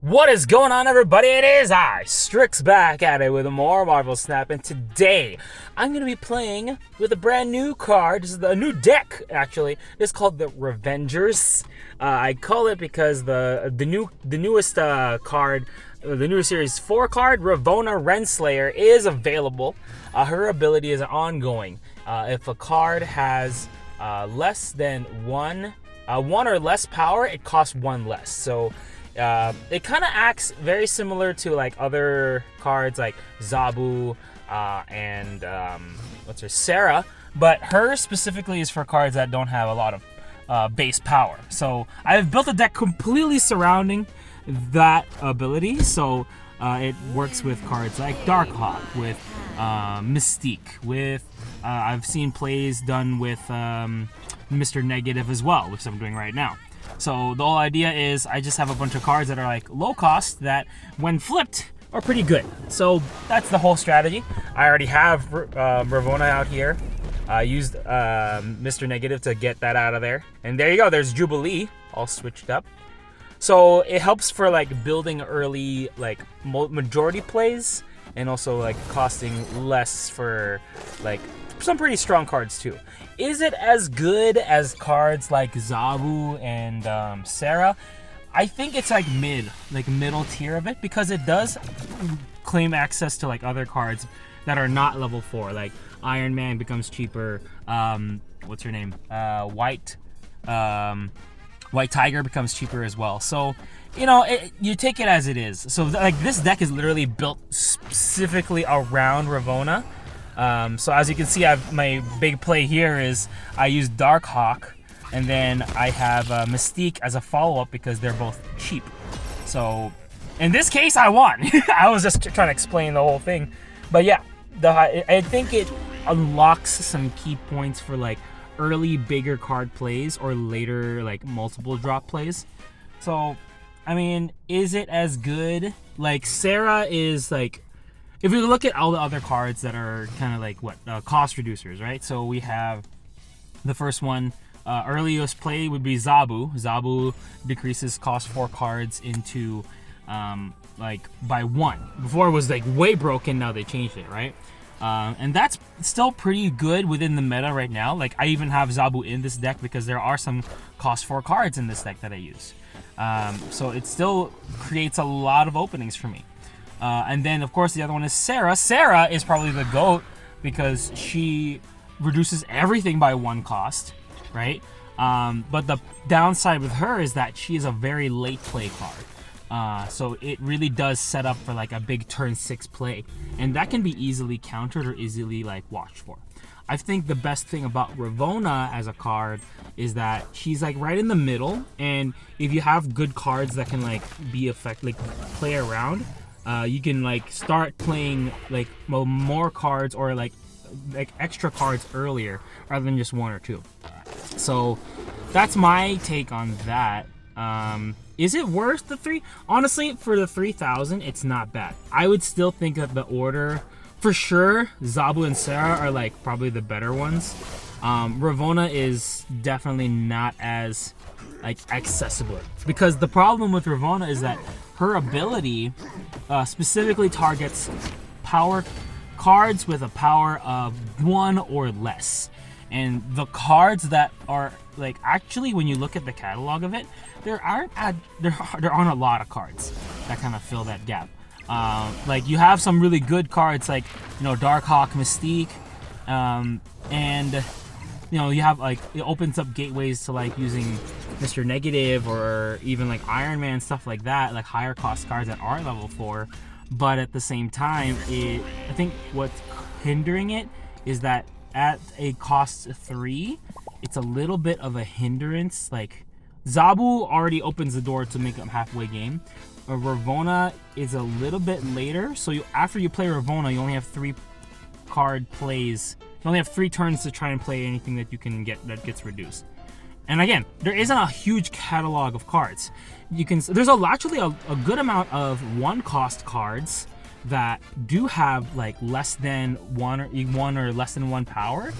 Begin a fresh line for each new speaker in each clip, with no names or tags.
What is going on, everybody? It is I, Strix, back at it with more Marvel Snap, and today I'm going to be playing with a brand new card. This is a new deck, actually. It's called the Revengers. I call it because the newest card, the new Series 4 card, Ravonna Renslayer, is available. Her ability is ongoing. If a card has less than one or less power, it costs one less. So it kind of acts very similar to like other cards like Zabu and Sarah, but her specifically is for cards that don't have a lot of base power. So I've built a deck completely surrounding that ability. So it works with cards like Darkhawk, with Mystique, with I've seen plays done with Mr. Negative as well, which I'm doing right now. So the whole idea is I just have a bunch of cards that are like low cost that when flipped are pretty good. So that's the whole strategy. I already have Ravonna out here. I used Mr. Negative to get that out of there. And there you go, there's Jubilee all switched up. So it helps for like building early like majority plays, and also like costing less for like some pretty strong cards too. Is it as good as cards like Zabu and Sarah? I think it's like middle tier of it, because it does claim access to like other cards that are not level 4. Like Iron Man becomes cheaper. What's her name? White Tiger becomes cheaper as well. So you know, you take it as it is. So like this deck is literally built specifically around Ravonna. So as you can see, my big play here is I use Darkhawk, and then I have Mystique as a follow-up because they're both cheap. So in this case, I won. I was just trying to explain the whole thing. But yeah, I think it unlocks some key points for like early bigger card plays or later like multiple drop plays. So, I mean, is it as good? Like Sarah is like, if you look at all the other cards that are kind of like cost reducers, right? So we have the first one, earliest play would be Zabu. Zabu decreases cost 4 cards into like by 1. Before it was like way broken, now they changed it, right? And that's still pretty good within the meta right now. Like I even have Zabu in this deck because there are some cost 4 cards in this deck that I use. So it still creates a lot of openings for me. And then, of course, the other one is Sarah. Sarah is probably the GOAT because she reduces everything by 1 cost, right? But the downside with her is that she is a very late play card. So it really does set up for like a big turn 6 play. And that can be easily countered or easily like watched for. I think the best thing about Ravonna as a card is that she's like right in the middle. And if you have good cards that can like be play around, you can like start playing like more cards or like extra cards earlier rather than just 1 or 2. So that's my take on that. Is it worth the 3? Honestly, for the 3,000, it's not bad. I would still think that the order, for sure, Zabu and Sarah are like probably the better ones. Ravonna is definitely not as like accessible, because the problem with Ravonna is that her ability specifically targets power cards with a power of 1 or less. And the cards that are like, actually when you look at the catalog of it, there aren't a lot of cards that kind of fill that gap. Like you have some really good cards like, you know, Darkhawk, Mystique, and you know, you have like, it opens up gateways to like using Mr. Negative or even like Iron Man, stuff like that, like higher cost cards that are level 4. But at the same time, I think what's hindering it is that at a cost 3, it's a little bit of a hindrance. Like Zabu already opens the door to make a halfway game. Ravonna is a little bit later, so after you play Ravonna, you only have 3 card plays. You only have 3 turns to try and play anything that you can get that gets reduced. And again, there isn't a huge catalog of cards. There's actually a good amount of 1 cost cards that do have like less than one or less than 1 power,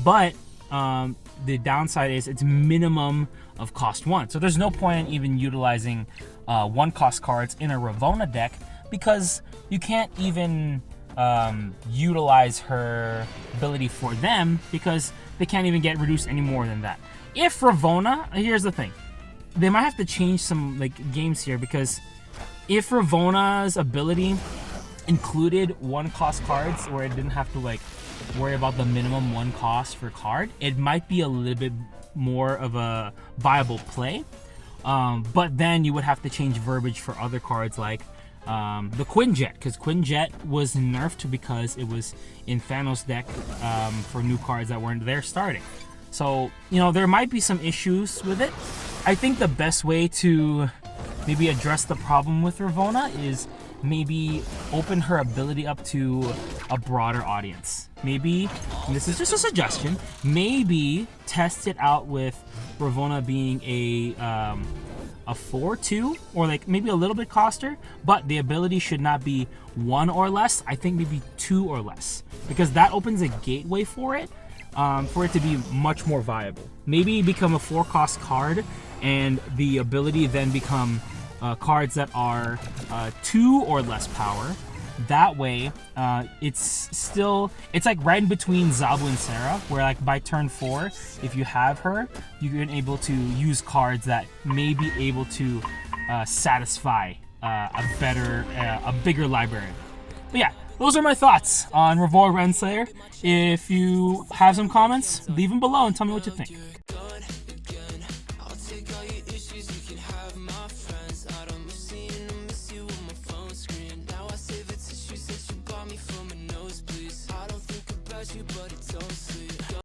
but the downside is it's minimum of cost 1. So there's no point in even utilizing 1 cost cards in a Ravonna deck, because you can't even utilize her ability for them, because they can't even get reduced any more than that. If Ravonna, here's the thing, they might have to change some like games here, because if Ravonna's ability included 1 cost cards where it didn't have to like worry about the minimum 1 cost for card, it might be a little bit more of a viable play. But then you would have to change verbiage for other cards like the Quinjet, because Quinjet was nerfed because it was in Thanos' deck for new cards that weren't there starting. So, you know, there might be some issues with it. I think the best way to maybe address the problem with Ravonna is maybe open her ability up to a broader audience. Maybe, and this is just a suggestion, maybe test it out with Ravonna being a 4/2, or like maybe a little bit coster, but the ability should not be 1 or less. I think maybe 2 or less, because that opens a gateway for it to be much more viable. Maybe become a 4 cost card, and the ability then become cards that are 2 or less power. That way, it's like right in between Zabu and Sarah, where like by turn 4, if you have her, you're able to use cards that may be able to satisfy a bigger library. But yeah, those are my thoughts on Ravonna Renslayer. If you have some comments, leave them below and tell me what you think.